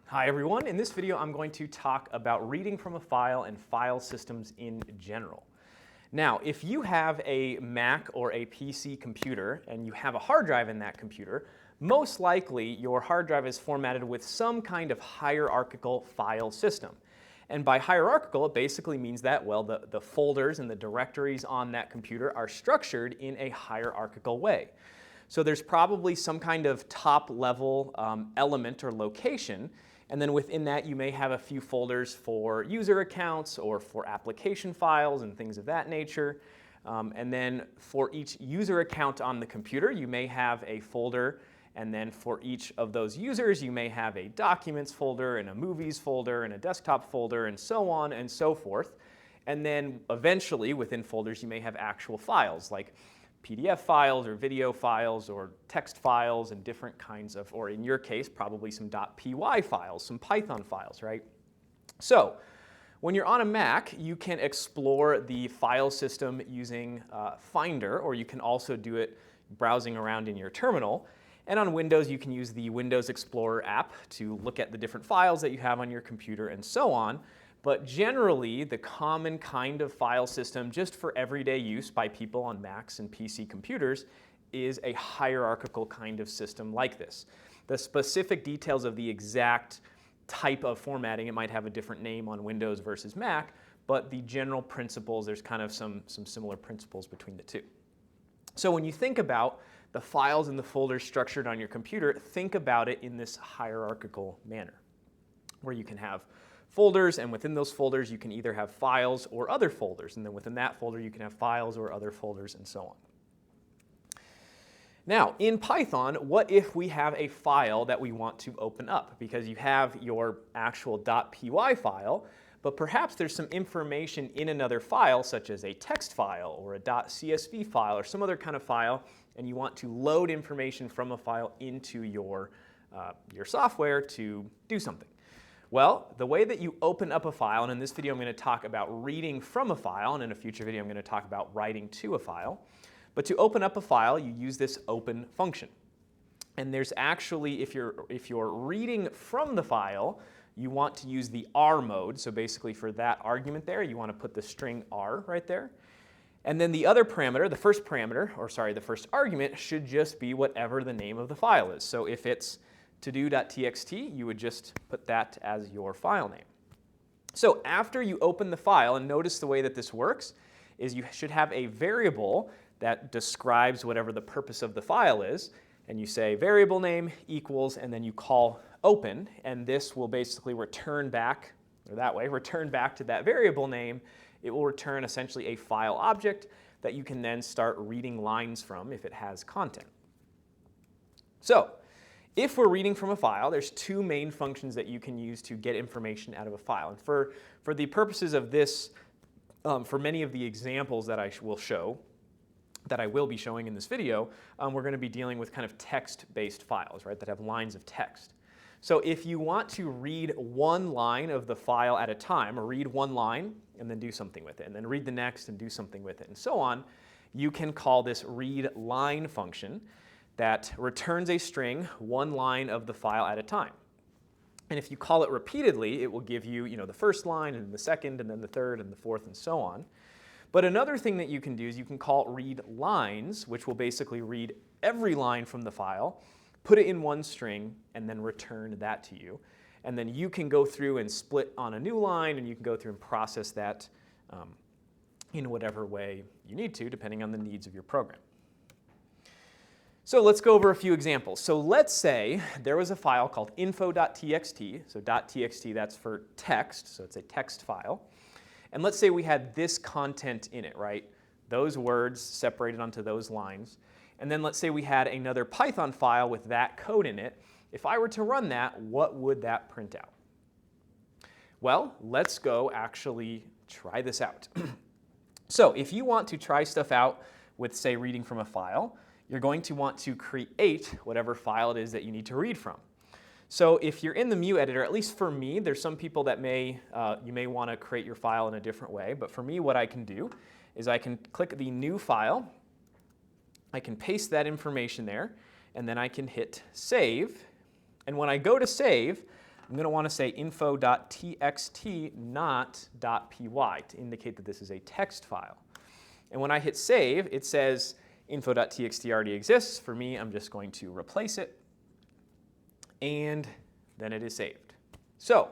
Hi everyone, in this video I'm going to talk about reading from a file and file systems in general. Now, if you have a Mac or a PC computer and you have a hard drive in that computer, most likely your hard drive is formatted with some kind of hierarchical file system. And by hierarchical, it basically means that, well, the folders and the directories on that computer are structured in a hierarchical way. So there's probably some kind of top-level element or location, and then within that you may have a few folders for user accounts or for application files and things of that nature. And then for each user account on the computer, you may have a folder, and then for each of those users, you may have a documents folder and a movies folder and a desktop folder and so on and so forth. And then eventually within folders, you may have actual files like PDF files or video files or text files and different kinds of, or in your case, probably some .py files, some Python files, right? So when you're on a Mac, you can explore the file system using Finder, or you can also do it browsing around in your terminal. And on Windows, you can use the Windows Explorer app to look at the different files that you have on your computer and so on. But generally, the common kind of file system just for everyday use by people on Macs and PC computers is a hierarchical kind of system like this. The specific details of the exact type of formatting, it might have a different name on Windows versus Mac, but the general principles, there's kind of some similar principles between the two. So when you think about the files and the folders structured on your computer, think about it in this hierarchical manner, where you can have folders, and within those folders you can either have files or other folders, and then within that folder you can have files or other folders and so on. Now, in Python, what if we have a file that we want to open up? Because you have your actual .py file, but perhaps there's some information in another file, such as a text file or a .csv file or some other kind of file, and you want to load information from a file into your software to do something. Well, the way that you open up a file, and in this video I'm going to talk about reading from a file, and in a future video I'm going to talk about writing to a file. But to open up a file, you use this open function. And there's actually, if you're reading from the file, you want to use the R mode. So basically for that argument there, you want to put the string R right there. And then the other parameter, the first argument should just be whatever the name of the file is. So if it's todo.txt, you would just put that as your file name. So after you open the file, and notice the way that this works, is you should have a variable that describes whatever the purpose of the file is, and you say variable name equals, and then you call open, and this will basically return back, or that way, return back to that variable name. It will return essentially a file object that you can then start reading lines from if it has content. So if we're reading from a file, there's two main functions that you can use to get information out of a file. And for the purposes of this, for many of the examples that I will be showing in this video, we're going to be dealing with kind of text-based files, right, that have lines of text. So if you want to read one line of the file at a time, or read one line and then do something with it, and then read the next and do something with it, and so on, you can call this read line function that returns a string, one line of the file at a time. And if you call it repeatedly, it will give you, the first line and the second and then the third and the fourth and so on. But another thing that you can do is you can call read lines, which will basically read every line from the file, put it in one string, and then return that to you. And then you can go through and split on a new line, and you can go through and process that in whatever way you need to, depending on the needs of your program. So let's go over a few examples. So let's say there was a file called info.txt. So .txt, that's for text, so it's a text file. And let's say we had this content in it, right? Those words separated onto those lines. And then let's say we had another Python file with that code in it. If I were to run that, what would that print out? Well, let's go actually try this out. So if you want to try stuff out with, say, reading from a file, you're going to want to create whatever file it is that you need to read from. So if you're in the Mu editor, at least for me, there's some people that you may want to create your file in a different way, but for me what I can do is I can click the new file, I can paste that information there, and then I can hit save. And when I go to save, I'm going to want to say info.txt, not .py, to indicate that this is a text file. And when I hit save, it says info.txt already exists. For me, I'm just going to replace it, and then it is saved. So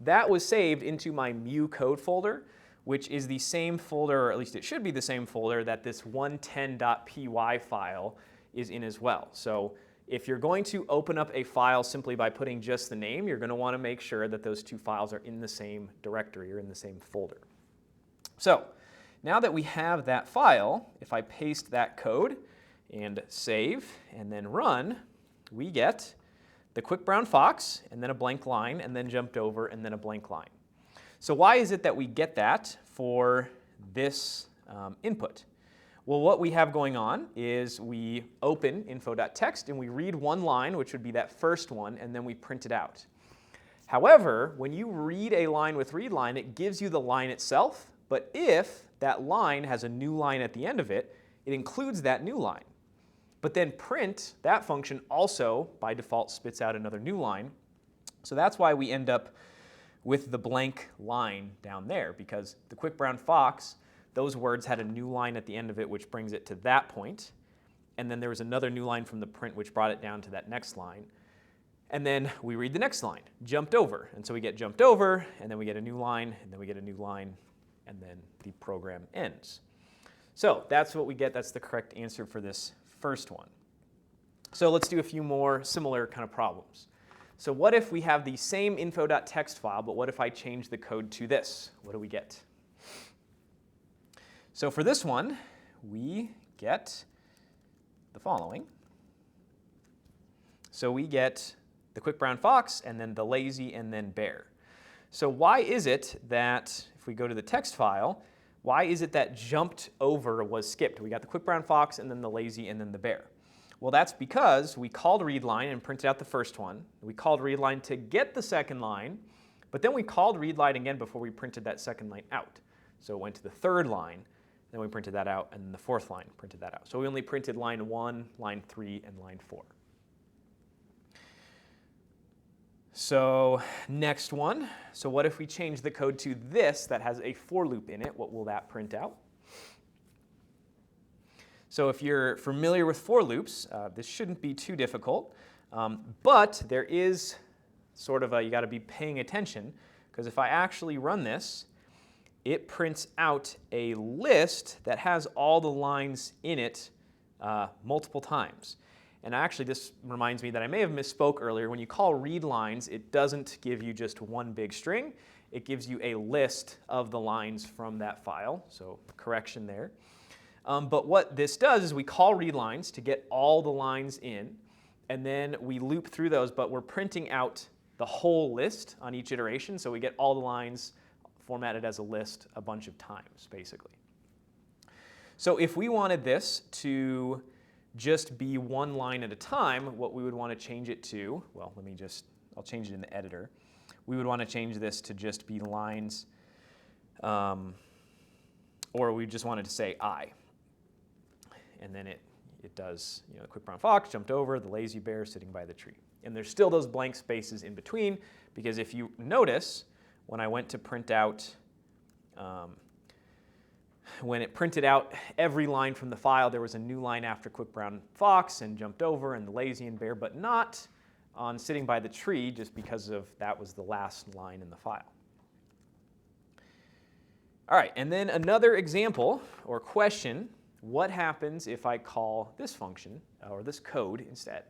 that was saved into my mu code folder, which is the same folder, or at least it should be the same folder, that this 110.py file is in as well. So if you're going to open up a file simply by putting just the name, you're going to want to make sure that those two files are in the same directory or in the same folder. So now that we have that file, if I paste that code and save and then run, we get the quick brown fox and then a blank line and then jumped over and then a blank line. So why is it that we get that for this input? Well, what we have going on is we open info.txt and we read one line, which would be that first one, and then we print it out. However, when you read a line with readline, it gives you the line itself, but if that line has a new line at the end of it, it includes that new line. But then print, that function also, by default, spits out another new line. So that's why we end up with the blank line down there, because the quick brown fox, those words had a new line at the end of it, which brings it to that point. And then there was another new line from the print, which brought it down to that next line. And then we read the next line, jumped over. And so we get jumped over, and then we get a new line, and then we get a new line, and then the program ends. So that's what we get. That's the correct answer for this first one. So let's do a few more similar kind of problems. So what if we have the same info.txt file, but what if I change the code to this? What do we get? So for this one, we get the following. So we get the quick brown fox, and then the lazy, and then bear. So why is it that, if we go to the text file, why is it that jumped over was skipped? We got the quick brown fox, and then the lazy, and then the bear. Well, that's because we called readline and printed out the first one. We called readline to get the second line, but then we called readline again before we printed that second line out. So it went to the third line, then we printed that out, and then the fourth line printed that out. So we only printed line 1, line 3, and line 4. So next one. So what if we change the code to this that has a for loop in it? What will that print out? So if you're familiar with for loops, this shouldn't be too difficult. But there is sort of you got to be paying attention, because if I actually run this, it prints out a list that has all the lines in it multiple times. And actually, this reminds me that I may have misspoke earlier. When you call read lines, it doesn't give you just one big string. It gives you a list of the lines from that file. So correction there. But what this does is we call read lines to get all the lines in, and then we loop through those, but we're printing out the whole list on each iteration, so we get all the lines formatted as a list a bunch of times, basically. So if we wanted this to just be one line at a time, what we would want to change it to, well, I'll change it in the editor. We would want to change this to just be lines, or we just wanted to say I. And then it does, the quick brown fox jumped over, the lazy bear sitting by the tree. And there's still those blank spaces in between, because if you notice, when I went to print out, when it printed out every line from the file, there was a new line after quick brown fox and jumped over and the lazy and bear, but not on sitting by the tree, just because of that was the last line in the file. All right, and then another example or question. What happens if I call this function, or this code instead?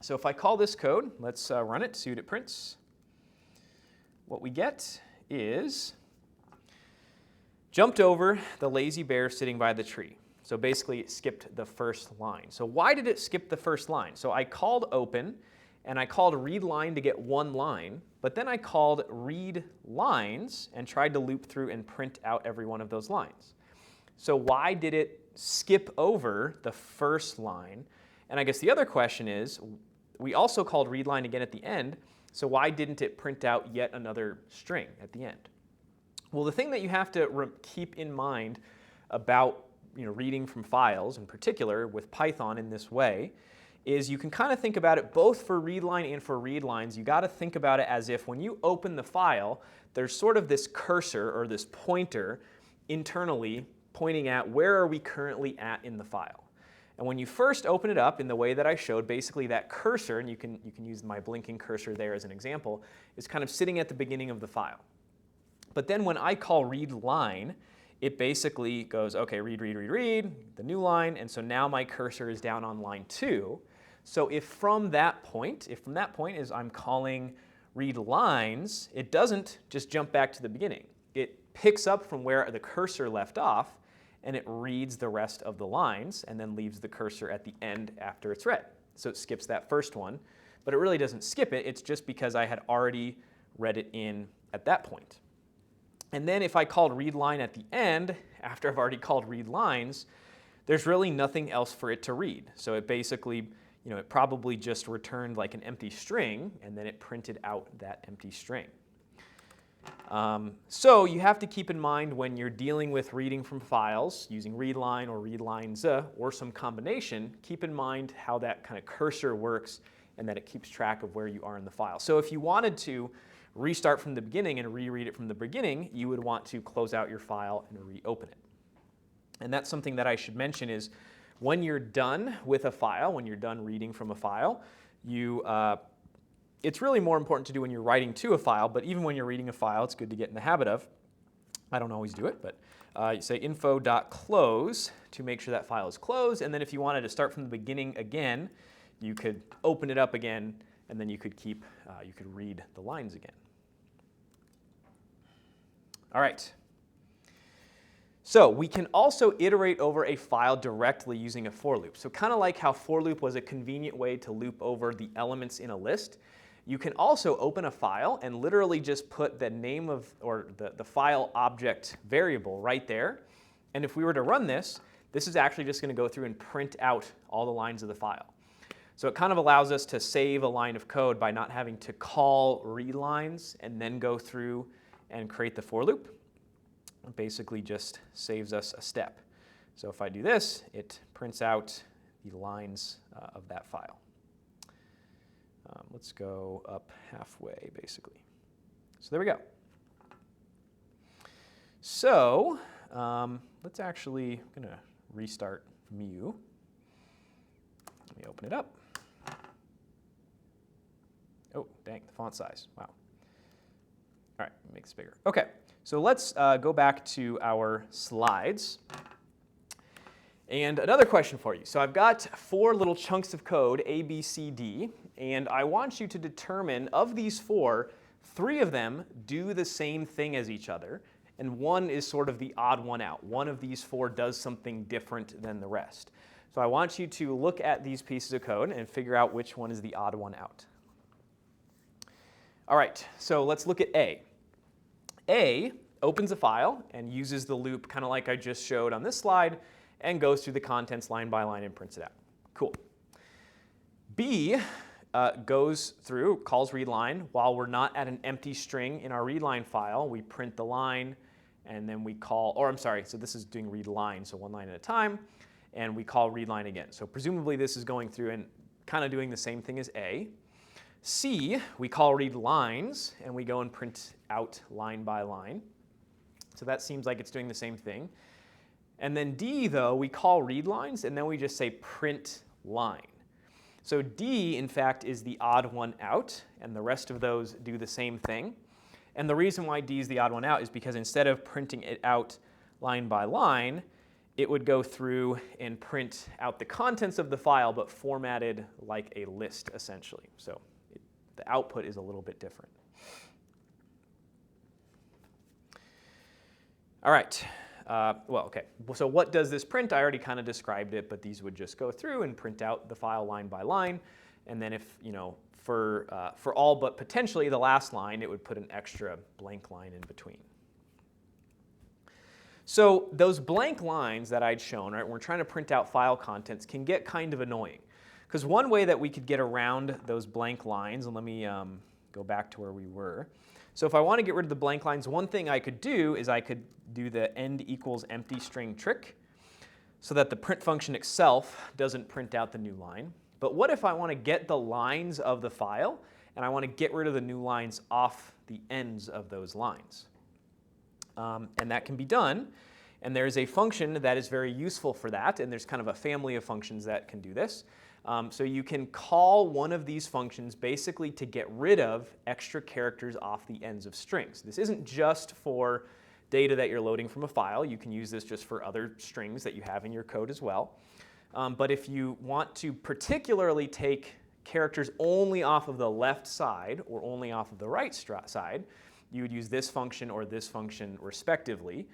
So if I call this code, let's run it, see what it prints. What we get is jumped over the lazy bear sitting by the tree. So basically it skipped the first line. So why did it skip the first line? So I called open, and I called read line to get one line, but then I called read lines and tried to loop through and print out every one of those lines. So why did it skip over the first line? And I guess the other question is, we also called readline again at the end, so why didn't it print out yet another string at the end? Well, the thing that you have to keep in mind about reading from files, in particular with Python in this way, is you can kind of think about it both for readline and for read lines. You got to think about it as if when you open the file, there's sort of this cursor or this pointer internally pointing at where are we currently at in the file. And when you first open it up in the way that I showed, basically that cursor, and you can use my blinking cursor there as an example, is kind of sitting at the beginning of the file. But then when I call read line, it basically goes, okay, read, the new line, and so now my cursor is down on line 2. So if from that point is I'm calling read lines, it doesn't just jump back to the beginning. It picks up from where the cursor left off, and it reads the rest of the lines and then leaves the cursor at the end after it's read. So it skips that first one, but it really doesn't skip it. It's just because I had already read it in at that point. And then if I called read line at the end, after I've already called read lines, there's really nothing else for it to read. So it basically, it probably just returned like an empty string, and then it printed out that empty string. So you have to keep in mind when you're dealing with reading from files using readline or readlines or some combination, keep in mind how that kind of cursor works and that it keeps track of where you are in the file. So if you wanted to restart from the beginning and reread it from the beginning, you would want to close out your file and reopen it. And that's something that I should mention is when you're done with a file, when you're done reading from a file, it's really more important to do when you're writing to a file, but even when you're reading a file, it's good to get in the habit of. I don't always do it, but you say info.close to make sure that file is closed, and then if you wanted to start from the beginning again, you could open it up again, and then you could read the lines again. All right. So we can also iterate over a file directly using a for loop. So kind of like how for loop was a convenient way to loop over the elements in a list, you can also open a file and literally just put the name of, or the file object variable right there. And if we were to run this, this is actually just going to go through and print out all the lines of the file. So it kind of allows us to save a line of code by not having to call read lines and then go through and create the for loop. It basically just saves us a step. So if I do this, it prints out the lines of that file. Let's go up halfway, basically. So there we go. So let's actually, I'm going to restart Mu. Let me open it up. Oh, dang, the font size. Wow. All right, make this bigger. OK, so let's go back to our slides. And another question for you. So I've got 4 little chunks of code, A, B, C, D, and I want you to determine, of these 4, 3 of them do the same thing as each other, and 1 is sort of the odd one out. One of these 4 does something different than the rest. So I want you to look at these pieces of code and figure out which one is the odd one out. All right, so let's look at A. A opens a file and uses the loop kind of like I just showed on this slide and goes through the contents line by line and prints it out. Cool. B goes through, calls readline. While we're not at an empty string in our readline file, we print the line and then we call, or I'm sorry, so this is doing readline, so one line at a time, and we call readline again. So presumably this is going through and kind of doing the same thing as A. C, we call read lines, and we go and print out line by line. So that seems like it's doing the same thing. And then D, though, we call read lines, and then we just say print line. So D, in fact, is the odd one out, and the rest of those do the same thing. And the reason why D is the odd one out is because instead of printing it out line by line, it would go through and print out the contents of the file, but formatted like a list, essentially. So the output is a little bit different. All right. OK. So what does this print? I already kind of described it, but these would just go through and print out the file line by line. And then if, for all but potentially the last line, it would put an extra blank line in between. So those blank lines that I'd shown, right, when we're trying to print out file contents, can get kind of annoying. Because one way that we could get around those blank lines, and let me go back to where we were. So if I want to get rid of the blank lines, one thing I could do is I could do the end equals empty string trick so that the print function itself doesn't print out the new line. But what if I want to get the lines of the file and I want to get rid of the new lines off the ends of those lines? And that can be done. And there's a function that is very useful for that, and there's kind of a family of functions that can do this. So you can call one of these functions basically to get rid of extra characters off the ends of strings. This isn't just for data that you're loading from a file. You can use this just for other strings that you have in your code as well. But if you want to particularly take characters only off of the left side or only off of the right side, you would use this function or this function respectively.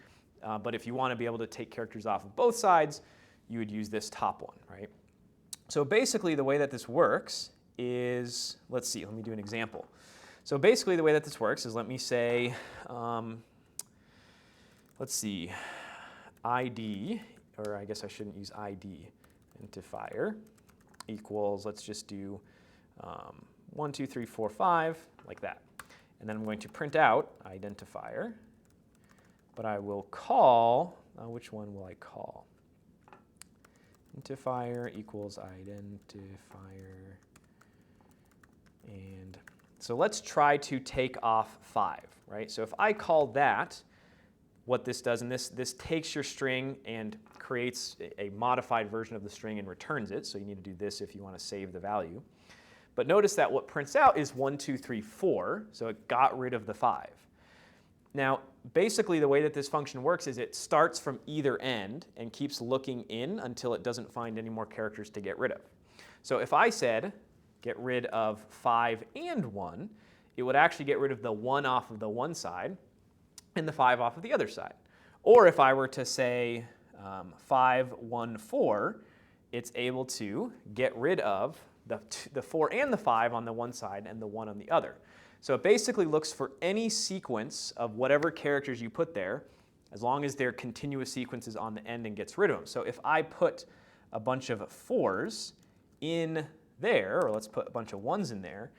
But if you want to be able to take characters off of both sides, you would use this top one, right? So basically the way that this works is, let's see, let me do an example. So basically the way that this works is, let me say, let's see, ID, or I guess I shouldn't use ID, identifier equals, let's just do 1, 2, 3, 4, 5, like that. And then I'm going to print out identifier, but I will call, which one will I call? Identifier equals identifier. And so let's try to take off 5, right? So if I call that, what this does, and this takes your string and creates a modified version of the string and returns it. So you need to do this if you want to save the value. But notice that what prints out is 1, 2, 3, 4. So it got rid of the 5. Now, basically the way that this function works is it starts from either end and keeps looking in until it doesn't find any more characters to get rid of. So if I said get rid of 5 and 1, it would actually get rid of the 1 off of the one side and the 5 off of the other side. Or if I were to say 5, 1, 4, it's able to get rid of the 4 and the 5 on the one side and the 1 on the other. So it basically looks for any sequence of whatever characters you put there, as long as they're continuous sequences on the end, and gets rid of them. So if I put a bunch of 4s in there, or let's put a bunch of 1s in there,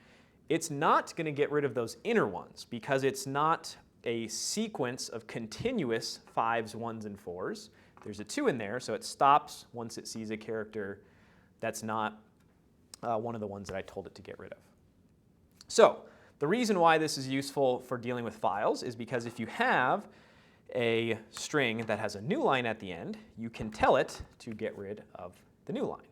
it's not going to get rid of those inner ones because it's not a sequence of continuous 5s, 1s, and 4s. There's a 2 in there, so it stops once it sees a character that's not one of the ones that I told it to get rid of. So the reason why this is useful for dealing with files is because if you have a string that has a new line at the end, you can tell it to get rid of the new line.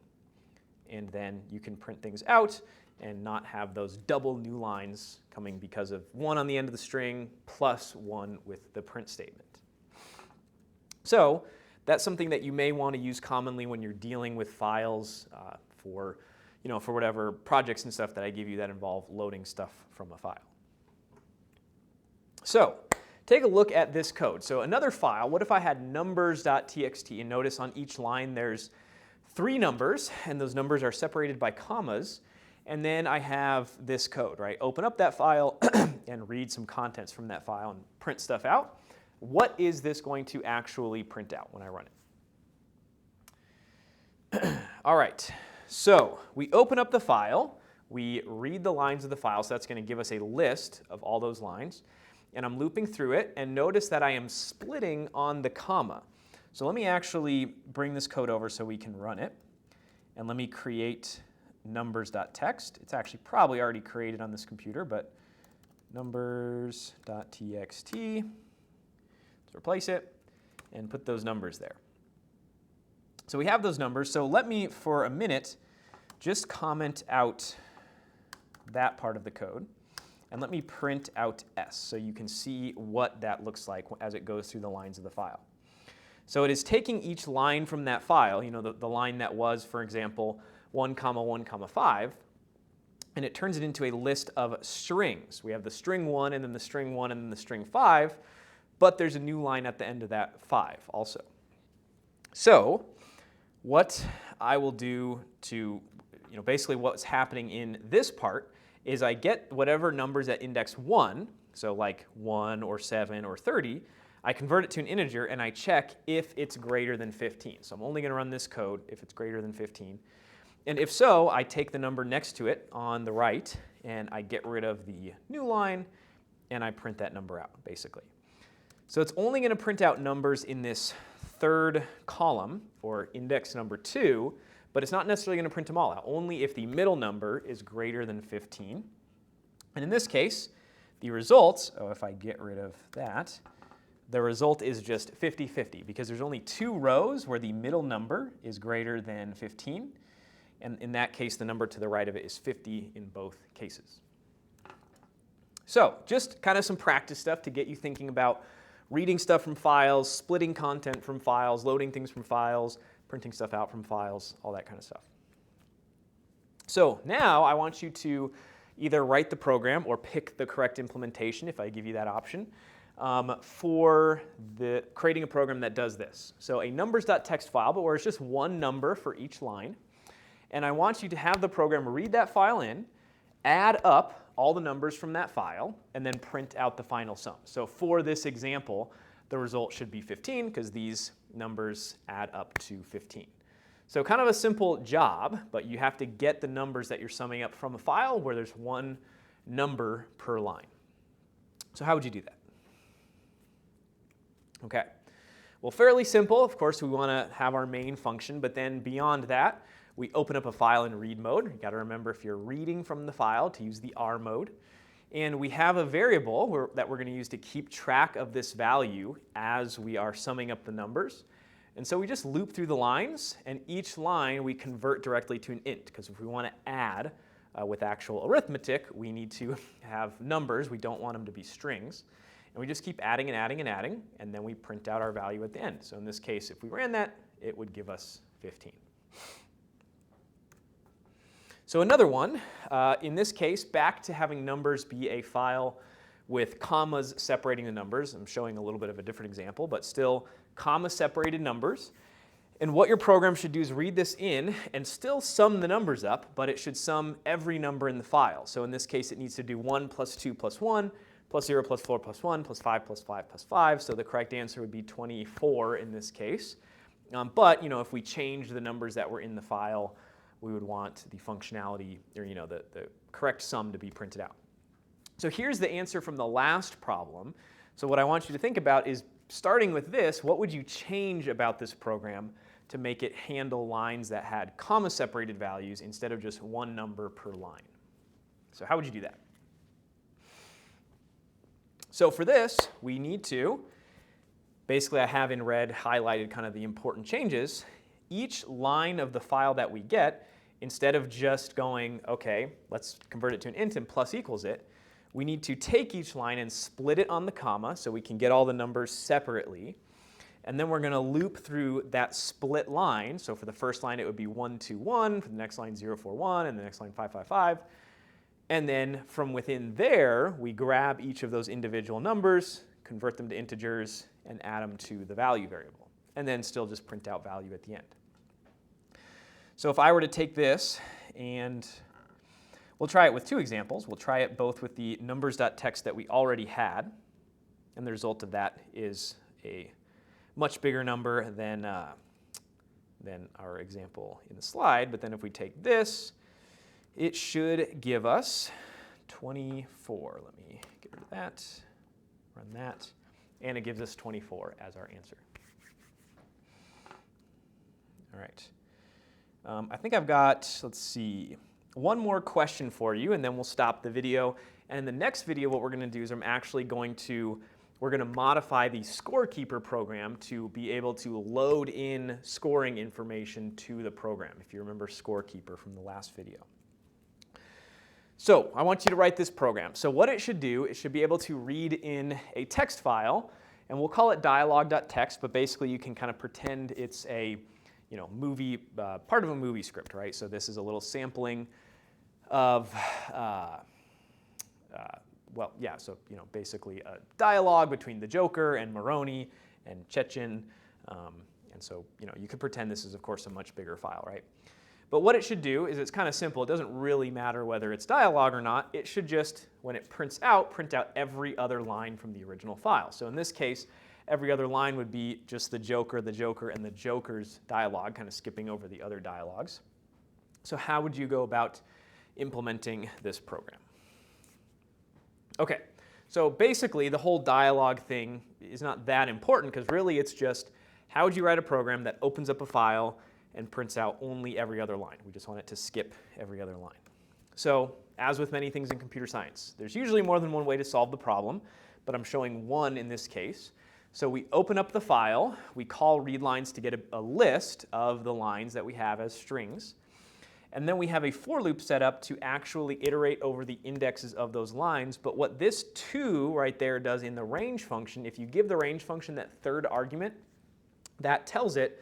And then you can print things out and not have those double new lines coming because of 1 on the end of the string plus 1 with the print statement. So that's something that you may want to use commonly when you're dealing with files for whatever projects and stuff that I give you that involve loading stuff from a file. So take a look at this code. So another file, what if I had numbers.txt, and notice on each line there's 3 numbers, and those numbers are separated by commas, and then I have this code, right? Open up that file and read some contents from that file and print stuff out. What is this going to actually print out when I run it? All right. So we open up the file, we read the lines of the file, so that's going to give us a list of all those lines, and I'm looping through it, and notice that I am splitting on the comma. So let me actually bring this code over so we can run it, and let me create numbers.txt. It's actually probably already created on this computer, but numbers.txt, let's replace it and put those numbers there. So we have those numbers, so let me, for a minute, just comment out that part of the code, and let me print out S so you can see what that looks like as it goes through the lines of the file. So it is taking each line from that file, the line that was, for example, 1, 1, 5, and it turns it into a list of strings. We have the string 1, and then the string 1, and then the string 5, but there's a new line at the end of that 5 also. So what I will do to, basically what's happening in this part is I get whatever numbers at index 1, so like 1 or 7 or 30, I convert it to an integer and I check if it's greater than 15. So I'm only going to run this code if it's greater than 15. And if so, I take the number next to it on the right and I get rid of the new line and I print that number out, basically. So it's only going to print out numbers in this third column, or index number 2, but it's not necessarily going to print them all out, only if the middle number is greater than 15. And in this case, the result, if I get rid of that, the result is just 50-50 because there's only 2 rows where the middle number is greater than 15. And in that case, the number to the right of it is 50 in both cases. So just kind of some practice stuff to get you thinking about reading stuff from files, splitting content from files, loading things from files, printing stuff out from files, all that kind of stuff. So now I want you to either write the program or pick the correct implementation if I give you that option for creating a program that does this. So a numbers.txt file, but where it's just one number for each line. And I want you to have the program read that file in, add up all the numbers from that file, and then print out the final sum. So for this example, the result should be 15 because these numbers add up to 15. So kind of a simple job, but you have to get the numbers that you're summing up from a file where there's one number per line. So how would you do that? Okay, well, fairly simple. Of course, we want to have our main function, but then beyond that, we open up a file in read mode. You got to remember if you're reading from the file to use the R mode. And we have a variable that we're going to use to keep track of this value as we are summing up the numbers. And so we just loop through the lines, and each line we convert directly to an int, because if we want to add with actual arithmetic, we need to have numbers. We don't want them to be strings. And we just keep adding and adding and adding, and then we print out our value at the end. So in this case, if we ran that, it would give us 15. So another one, in this case, back to having numbers be a file with commas separating the numbers. I'm showing a little bit of a different example, but still comma-separated numbers. And what your program should do is read this in and still sum the numbers up, but it should sum every number in the file. So in this case, it needs to do 1 plus 2 plus 1, plus 0 plus 4 plus 1, plus 5 plus 5 plus 5. So the correct answer would be 24 in this case. But if we change the numbers that were in the file, we would want the functionality, or the correct sum to be printed out. So here's the answer from the last problem. So what I want you to think about is, starting with this, what would you change about this program to make it handle lines that had comma-separated values instead of just one number per line? So how would you do that? So for this, we need to, basically I have in red highlighted kind of the important changes. Each line of the file that we get, instead of just going, okay, let's convert it to an int and plus equals it, we need to take each line and split it on the comma so we can get all the numbers separately. And then we're going to loop through that split line. So for the first line, it would be 1, 2, 1. For the next line, 0, 4, 1. And the next line, 5, 5, 5. And then from within there, we grab each of those individual numbers, convert them to integers, and add them to the value variable. And then still just print out value at the end. So if I were to take this, and we'll try it with 2 examples. We'll try it both with the numbers.txt that we already had, and the result of that is a much bigger number than our example in the slide. But then if we take this, it should give us 24. Let me get rid of that, run that, and it gives us 24 as our answer. All right. I think I've got, let's see, one more question for you, and then we'll stop the video. And in the next video, what we're going to do is we're going to modify the Scorekeeper program to be able to load in scoring information to the program, if you remember Scorekeeper from the last video. So I want you to write this program. So what it should do, it should be able to read in a text file, and we'll call it dialog.txt, but basically you can kind of pretend it's a movie, part of a movie script, right? So this is a little sampling of, basically a dialogue between the Joker and Maroni and Chechen. And so, you could pretend this is, of course, a much bigger file, right? But what it should do is it's kind of simple. It doesn't really matter whether it's dialogue or not. It should just, when it prints out, print out every other line from the original file. So in this case, every other line would be just the Joker, and the Joker's dialogue, kind of skipping over the other dialogues. So how would you go about implementing this program? Okay, so basically the whole dialogue thing is not that important because really it's just how would you write a program that opens up a file, and prints out only every other line. We just want it to skip every other line. So as with many things in computer science, there's usually more than one way to solve the problem, but I'm showing one in this case. So we open up the file, we call readlines to get a list of the lines that we have as strings, and then we have a for loop set up to actually iterate over the indexes of those lines. But what this to right there does in the range function, if you give the range function that third argument, that tells it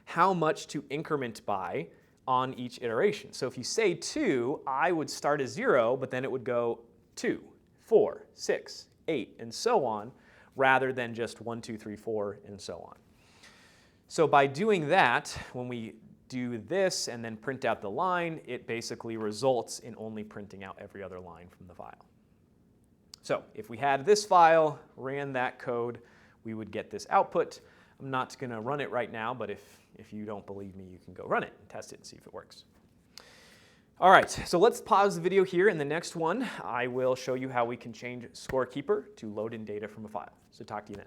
how much to increment by on each iteration. So if you say 2, I would start as 0, but then it would go 2, 4, 6, 8, and so on, rather than just 1, 2, 3, 4, and so on. So by doing that, when we do this and then print out the line, it basically results in only printing out every other line from the file. So if we had this file, ran that code, we would get this output. I'm not going to run it right now, but if you don't believe me, you can go run it and test it and see if it works. All right, so let's pause the video here. In the next one, I will show you how we can change Scorekeeper to load in data from a file. So talk to you then.